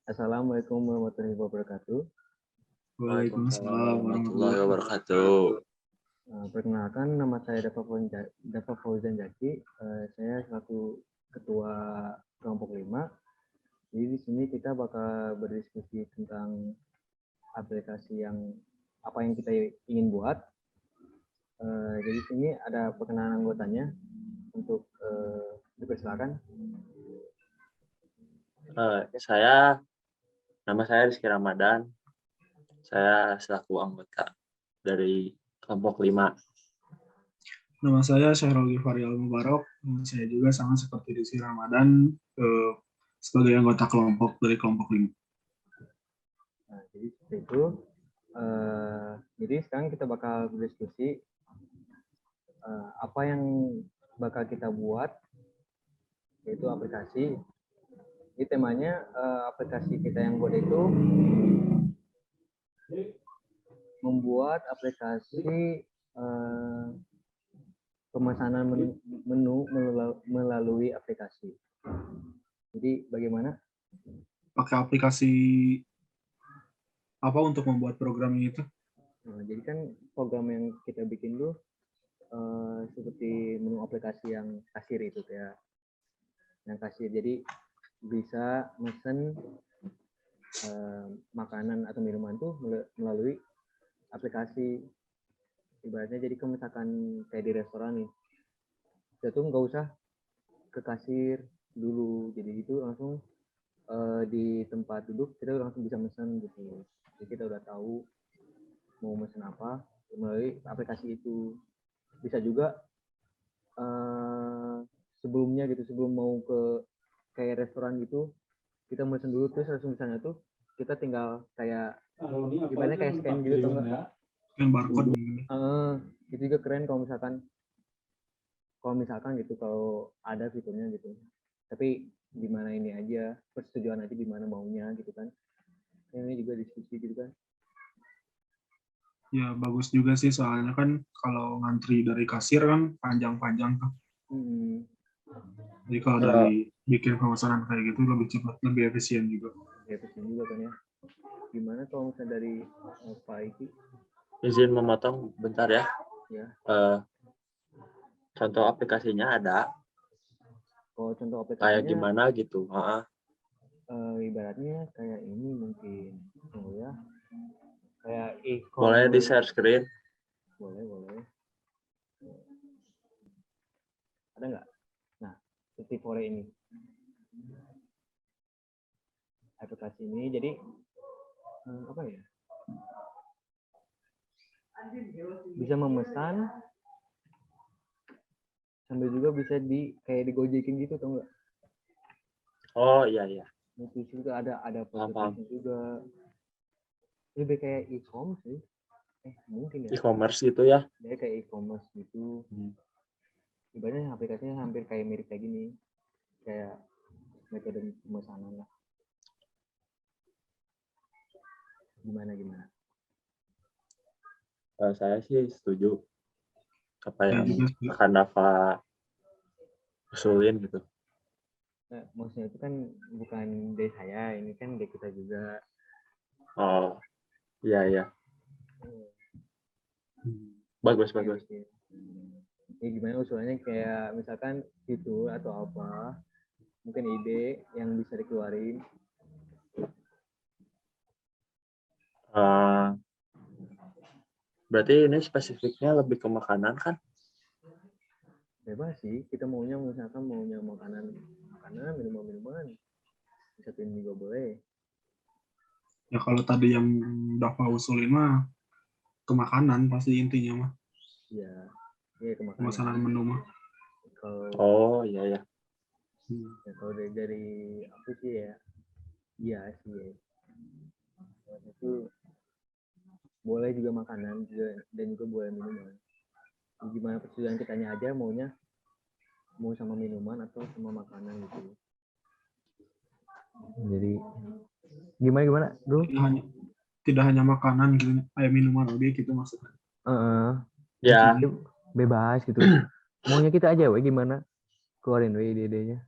Assalamualaikum warahmatullahi wabarakatuh. Waalaikumsalam Waalaikumsalam warahmatullahi wabarakatuh. Perkenalkan, nama saya Dava Fauzan Zaki. Saya selaku Ketua Kelompok 5. Jadi di sini kita bakal berdiskusi tentang aplikasi apa yang kita ingin buat. Jadi di sini ada perkenalan anggotanya untuk dipersilakan. Nama saya Rizky Ramadan. Saya selaku anggota dari kelompok 5. Nama saya Syahrul Ghifari Al-Mubarak. Saya juga sama seperti Rizky Ramadan sebagai anggota kelompok dari kelompok 5. Nah, jadi seperti itu. Jadi sekarang kita bakal berdiskusi apa yang bakal kita buat, yaitu aplikasi. Jadi temanya aplikasi kita yang buat itu membuat aplikasi pemesanan menu melalui aplikasi. Jadi bagaimana? Pakai aplikasi apa untuk membuat programnya itu? Nah, jadi kan program yang kita bikin tuh seperti menu aplikasi yang kasir itu ya, yang kasir. Jadi bisa mesen makanan atau minuman tuh melalui aplikasi. Ibaratnya jadi kalau misalkan kayak di restoran nih, kita tuh nggak usah ke kasir dulu, jadi itu langsung di tempat duduk kita langsung bisa mesen gitu. Jadi kita udah tahu mau mesen apa melalui aplikasi itu. Bisa juga sebelumnya gitu, sebelum mau ke kayak restoran gitu, kita mesen dulu terus langsung di sana tuh kita tinggal kayak ibaratnya kayak scan gitu tuh enggak? Scan barcode. Itu juga keren kalau misalkan gitu, kalau ada fiturnya gitu. Tapi gimana ini aja, persetujuan aja gimana maunya gitu kan. Ini juga diskusi gitu kan. Ya bagus juga sih, soalnya kan kalau ngantri dari kasir kan panjang-panjang tuh. Jadi kalau dari bikin pemesanan kayak gitu lebih cepat, lebih efisien juga. Efisien juga kan ya. Gimana kalau misalnya dari Pak Iki? Izin memotong bentar ya. Ya. Contoh aplikasinya ada. Kalau contoh aplikasinya kayak gimana gitu? Ibaratnya kayak ini mungkin, ya. Kayak Boleh di share screen? Boleh. Ada nggak? Nah, seperti Fore ini. Aplikasi ini jadi apa ya? Bisa memesan sambil juga bisa kayak digojekin gitu, tau nggak? Oh iya. Itu juga ada Paham. juga. Lebih kayak e-commerce sih. Mungkin ya. E-commerce gitu ya? Dia kayak e-commerce gitu. Ibaratnya aplikasinya hampir kayak mirip kayak gini. Kayak metode pemesanan lah. Gimana? Saya sih setuju. Apa yang Ya, akan Dava usulin gitu. Nah, maksudnya itu kan bukan dari saya, ini kan dari kita juga. Oh, iya. Bagus. Ya gimana usulannya, kayak misalkan fitur atau apa, mungkin ide yang bisa dikeluarin. Berarti ini spesifiknya lebih ke makanan kan? Bebas sih, kita maunya makanan, minuman. Disatuin juga boleh. Ya kalau tadi yang Dava usulin mah ke makanan pasti intinya mah. Iya ke makanan. Pemesanan menu mah. Oh iya. Ya, kalau dari apa sih ya? Iya sih ya. Itu boleh juga makanan juga, dan juga boleh minuman. Gimana persetujuan kitanya aja, mau sama minuman atau sama makanan gitu. Jadi gimana bro? Tidak hanya makanan gitu, kayak minuman oke gitu maksudnya. Ya. Bebas gitu. Maunya kita aja gimana? Keluarin ide-idenya.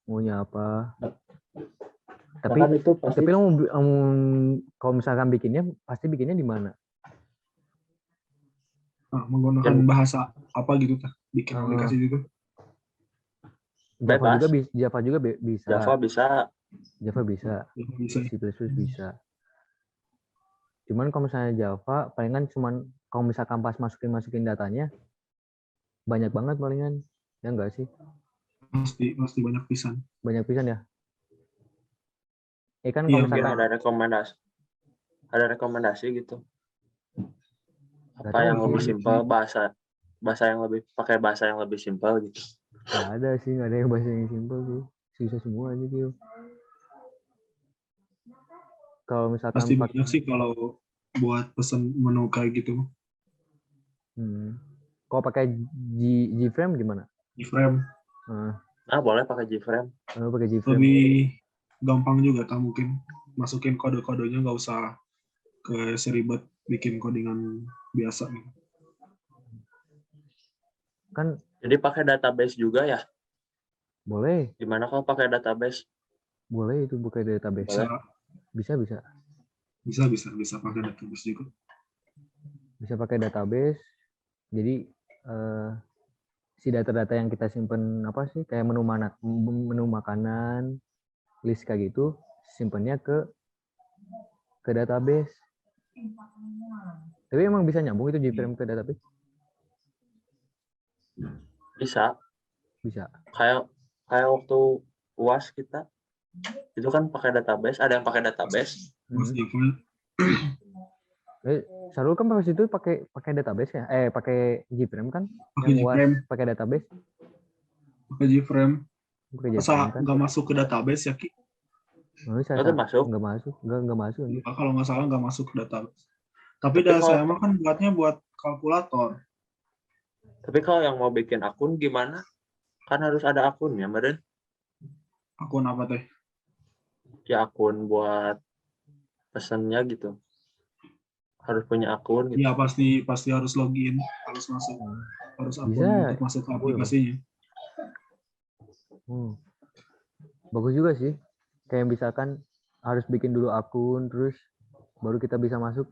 Maunya apa? Tapi kan itu pasti tapi lo kalau misalkan bikinnya pasti bikinnya di mana? Nah, menggunakan bahasa apa gitu tah bikin aplikasi gitu. bebas. Java juga bisa. Java bisa. Java bisa. Bisa. C++ bisa. Cuman kalau misalnya Java, palingan cuman kalau misalkan pas masukin datanya, banyak banget palingan. Ya enggak sih? Pasti banyak pisan. Banyak pisan ya? Kan Iya, kalau misalkan ada rekomendasi gitu. Nggak Apa tahu yang sih. lebih simpel, bahasa yang lebih pakai bahasa yang lebih simpel gitu. Nggak ada sih, nggak ada yang bahasa yang simpel sih. Susah semua aja gitu. Kalau misalkan pasti banyak sih kalau buat pesan menu kayak gitu. Kalau pakai Gframe gimana? Gframe. Nah, boleh pakai Gframe. Pakai Gframe. Lebih gampang juga tak mungkin masukin kode-kodenya nggak usah ke seribet bikin codingan biasa gitu. Kan jadi pakai database juga ya? Boleh. Gimana kalau pakai database? Boleh itu pakai database. Bisa. Bisa pakai database juga. Bisa pakai database. Jadi si data-data yang kita simpen apa sih kayak menu makanan, list kayak gitu, simpennya ke database. Tapi emang bisa nyambung itu Gframe ke database? Bisa. Kayak waktu UAS kita itu kan pakai database, ada yang pakai database. Sarul kan pas itu pakai database ya? Pakai Gframe kan? Pakai yang Gframe. Pakai database. Pakai Gframe. Masa kan? nggak masuk ke database ya Ki? Masuk. Nggak masuk. Kalau nggak salah nggak masuk ke database. Tapi saya mah kan buatnya buat kalkulator. Tapi kalau yang mau bikin akun gimana? Kan harus ada akunnya, Meren. Akun apa teh? Ya akun buat pesennya gitu. Harus punya akun gitu. Iya pasti harus login, harus masuk, harus akun untuk masuk ke aplikasinya. Bagus juga sih. Kayak misalkan harus bikin dulu akun, terus baru kita bisa masuk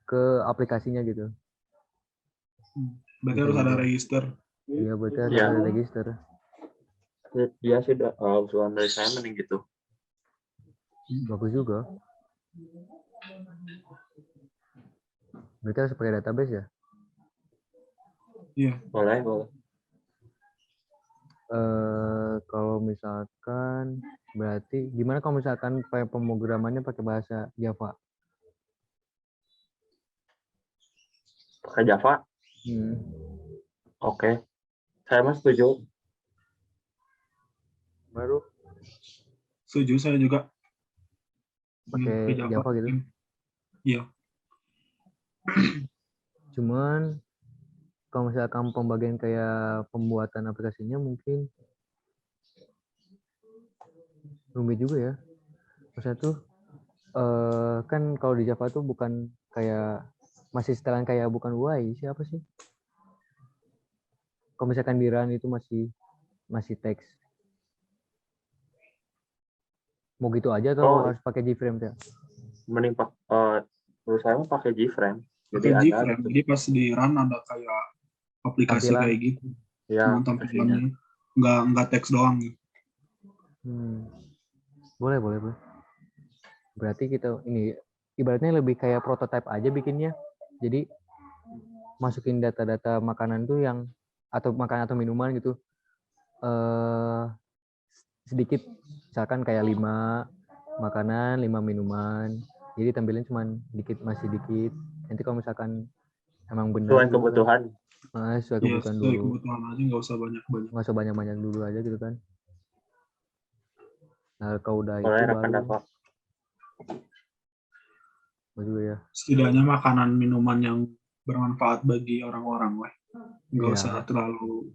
ke aplikasinya gitu. Berarti harus ada register. Iya, berarti harus ada register. Iya sih, usulan dari saya mending gitu. Bagus juga. Berarti harus pakai database ya? Iya. Boleh. Kalau misalkan berarti gimana kalau misalkan pemrogramannya pakai bahasa Java? Pakai Java? Oke. Saya mah setuju. Baru? Setuju saya juga. Pakai Java gitu? Iya. Cuman kalau misalkan pembagian kayak pembuatan aplikasinya mungkin rumit juga ya. Maksudnya tuh kan kalau di Java tuh bukan kayak masih setelan kayak bukan UI siapa sih? Kalau misalkan di run itu masih teks. Mau gitu aja atau harus pakai Gframe ya? Mending menurut saya pakai Gframe. Jadi pas di run ada kayak aplikasi tampilan kayak gitu. Ya, tampilannya nggak teks doang gitu. Boleh. Berarti kita ini ibaratnya lebih kayak prototype aja bikinnya. Jadi masukin data-data makanan tuh yang atau makanan atau minuman gitu. Sedikit misalkan kayak 5 makanan, 5 minuman. Jadi tampilin cuman masih dikit. Nanti kalau misalkan emang benar sesuai kebutuhan. Sesuai kebutuhan dulu. Kebutuhan aja nggak usah banyak-banyak. Nggak usah banyak-banyak dulu aja gitu kan. Nah, kalau udah boleh itu baru. Bagus ya. Setidaknya makanan minuman yang bermanfaat bagi orang-orang lah. Nggak usah terlalu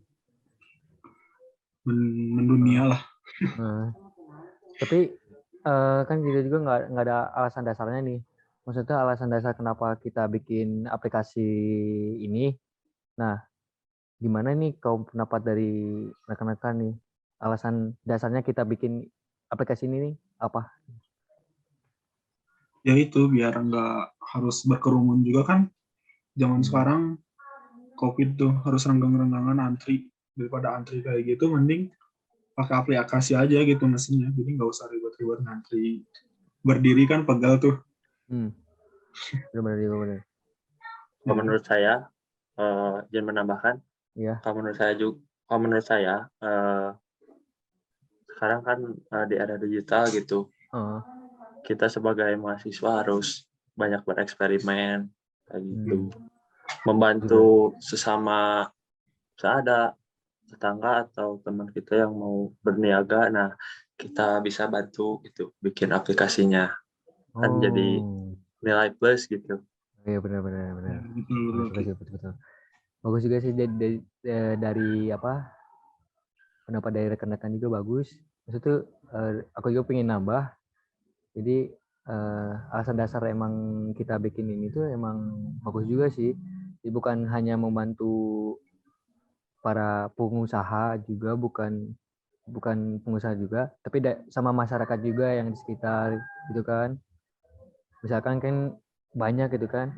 mendunia lah. Tapi kan kita juga nggak ada alasan dasarnya nih. Maksudnya alasan dasar kenapa kita bikin aplikasi ini. Nah, gimana nih kalau pendapat dari rekan-rekan nih? Alasan dasarnya kita bikin aplikasi ini nih apa? ya itu biar nggak harus berkerumun juga kan. Zaman sekarang COVID tuh harus renggang-renggangan antri, daripada antri kayak gitu mending pakai aplikasi aja gitu mesinnya, jadi nggak usah ribet-ribet ngantri, berdiri kan pegal tuh. Benar juga benar. Kalau menurut saya, jangan menambahkan. Iya. Kalau menurut saya sekarang kan di era digital gitu, kita sebagai mahasiswa harus banyak bereksperimen kayak gitu, membantu sesama ada tetangga atau teman kita yang mau berniaga. Nah, kita bisa bantu gitu bikin aplikasinya, kan jadi nilai plus gitu. Iya benar. Betul. Betul. Bagus juga sih dari apa pendapat dari rekan-rekan juga bagus. Maksudnya tuh aku juga pengen nambah. Jadi alasan dasar emang kita bikin ini tuh emang bagus juga sih. Jadi bukan hanya membantu para pengusaha juga, bukan pengusaha juga, tapi sama masyarakat juga yang di sekitar gitu kan. Misalkan kan banyak gitu kan.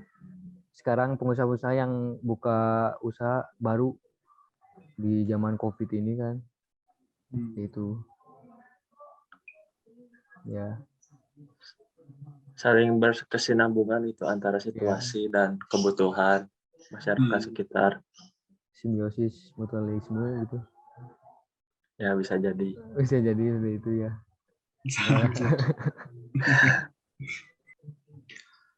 Sekarang pengusaha-pengusaha yang buka usaha baru di zaman COVID ini kan. Itu. Ya. Saling berkesinambungan itu antara situasi dan kebutuhan masyarakat sekitar. Simbiosis mutualisme gitu. Ya bisa jadi Seperti itu ya.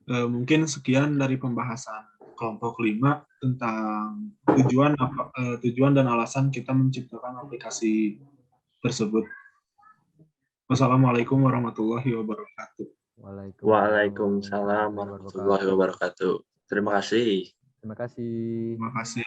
Mungkin sekian dari pembahasan kelompok 5 tentang tujuan dan alasan kita menciptakan aplikasi tersebut. Wassalamualaikum warahmatullahi wabarakatuh. Waalaikumsalam warahmatullahi wabarakatuh. Terima kasih. Terima kasih.